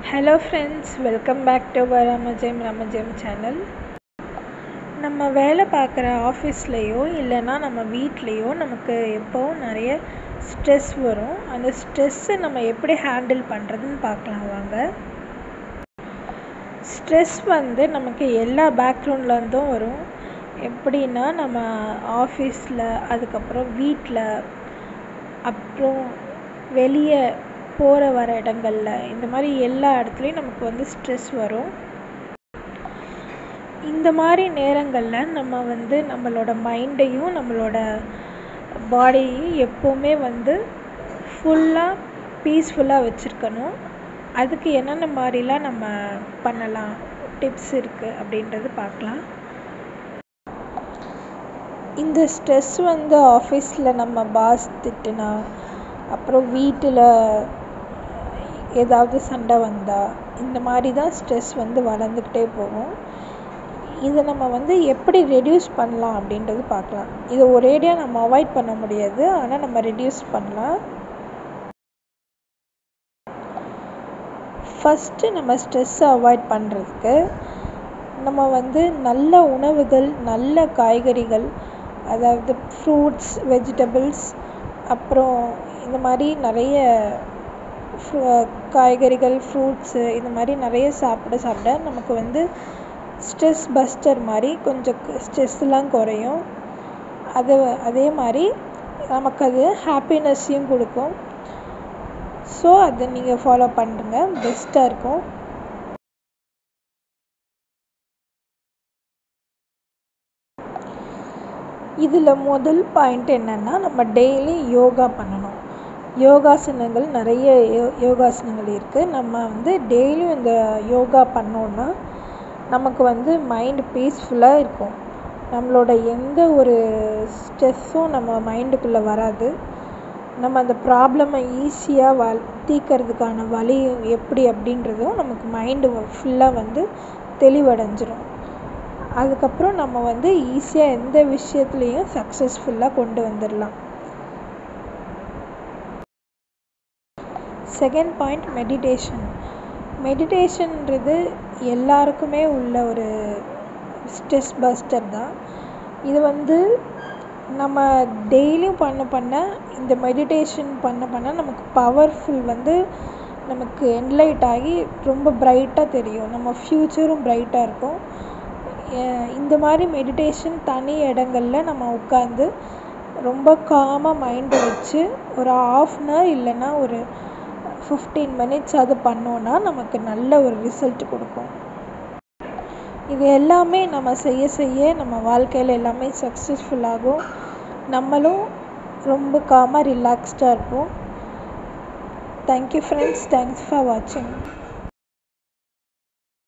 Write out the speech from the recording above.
Hello friends, welcome back to Ramajayam channel. நம்ம வேலை பார்க்குற ஆஃபீஸ்லேயோ இல்லைன்னா நம்ம வீட்லேயோ நமக்கு எப்போவும் நிறைய ஸ்ட்ரெஸ் வரும். அந்த ஸ்ட்ரெஸ்ஸை நம்ம எப்படி ஹேண்டில் பண்ணுறதுன்னு பார்க்கலாம் வாங்க. ஸ்ட்ரெஸ் நமக்கு எல்லா பேக்ரவுண்ட்லேருந்தும் வரும். எப்படின்னா நம்ம ஆஃபீஸில், அதுக்கப்புறம் வீட்டில், அப்புறம் வெளியே போகிற வர இடங்களில், இந்த மாதிரி எல்லா இடத்துலையும் நமக்கு ஸ்ட்ரெஸ் வரும். இந்த மாதிரி நேரங்களில் நம்ம நம்மளோட மைண்டையும் நம்மளோட பாடியையும் எப்போவுமே ஃபுல்லாக பீஸ்ஃபுல்லாக வச்சுருக்கணும். அதுக்கு என்னென்ன மாதிரிலாம் நம்ம பண்ணலாம், டிப்ஸ் இருக்குது அப்படின்றது பார்க்கலாம். இந்த ஸ்ட்ரெஸ் ஆஃபீஸில் நம்ம பாஸ் திட்டுனா, அப்புறம் வீட்டில் ஏதாவது சண்டை வந்தால், இந்த மாதிரி தான் ஸ்ட்ரெஸ் வளர்ந்துக்கிட்டே போகும். இதை நம்ம எப்படி ரெடியூஸ் பண்ணலாம் அப்படின்றது பார்க்கலாம். இதை ஒரேடியாக நம்ம அவாய்ட் பண்ண முடியாது, ஆனால் நம்ம ரெடியூஸ் பண்ணலாம். ஃபஸ்ட்டு நம்ம ஸ்ட்ரெஸ்ஸை அவாய்ட் பண்ணுறதுக்கு நம்ம நல்ல உணவுகள், நல்ல காய்கறிகள், அதாவது ஃப்ரூட்ஸ், வெஜிடபிள்ஸ், அப்புறம் இந்த மாதிரி நிறைய காய்கறிகள், ஃப்ரூட்ஸு, இந்த மாதிரி நிறைய சாப்பிட நமக்கு ஸ்ட்ரெஸ் பஸ்டர் மாதிரி கொஞ்சம் ஸ்ட்ரெஸ்லாம் குறையும். அதே மாதிரி நமக்கு அது ஹாப்பினஸ்ஸையும் கொடுக்கும். ஸோ அதை நீங்கள் ஃபாலோ பண்ணுங்க, பெஸ்ட்டாக இருக்கும். இதில் முதல் பாயிண்ட் என்னென்னா, நம்ம டெய்லி யோகா பண்ணணும். யோகாசனங்கள் நிறைய யோகாசனங்கள் இருக்குது. நம்ம டெய்லியும் இந்த யோகா பண்ணோன்னா நமக்கு மைண்டு பீஸ்ஃபுல்லாக இருக்கும். நம்மளோட எந்த ஒரு ஸ்ட்ரெஸ்ஸும் நம்ம மைண்டுக்குள்ளே வராது. நம்ம அந்த ப்ராப்ளமை ஈஸியாக தீர்க்கறதுக்கான வழி எப்படி அப்படின்றதும் நமக்கு மைண்டு ஃபுல்லாக தெளிவடைஞ்சிரும். அதுக்கப்புறம் நம்ம ஈஸியாக எந்த விஷயத்துலேயும் சக்ஸஸ்ஃபுல்லாக கொண்டு வந்துடலாம். செகண்ட் பாயிண்ட், மெடிடேஷன்ன்றது எல்லாருக்குமே உள்ள ஒரு ஸ்ட்ரெஸ் பஸ்டர் தான். இது நம்ம டெய்லியும் பண்ண இந்த மெடிடேஷன் பண்ண நமக்கு பவர்ஃபுல் நமக்கு என்லைட் ஆகி ரொம்ப பிரைட்டாக தெரியும். நம்ம ஃப்யூச்சரும் பிரைட்டாக இருக்கும். இந்த மாதிரி மெடிடேஷன் தனி இடங்களில் நம்ம உட்காந்து ரொம்ப காமாக மைண்டை வச்சு ஒரு 1/2 hour இல்லைன்னா ஒரு 15 minutes அது பண்ணோன்னா நமக்கு நல்ல ஒரு ரிசல்ட் கொடுக்கும். இது எல்லாமே நம்ம செய்ய நம்ம வாழ்க்கையில் எல்லாமே சக்ஸஸ்ஃபுல்லாகும். நம்மளும் ரொம்ப காமாக ரிலாக்ஸ்டாக இருப்போம். தேங்க்யூ ஃப்ரெண்ட்ஸ், தேங்க்ஸ் ஃபார் வாட்சிங்.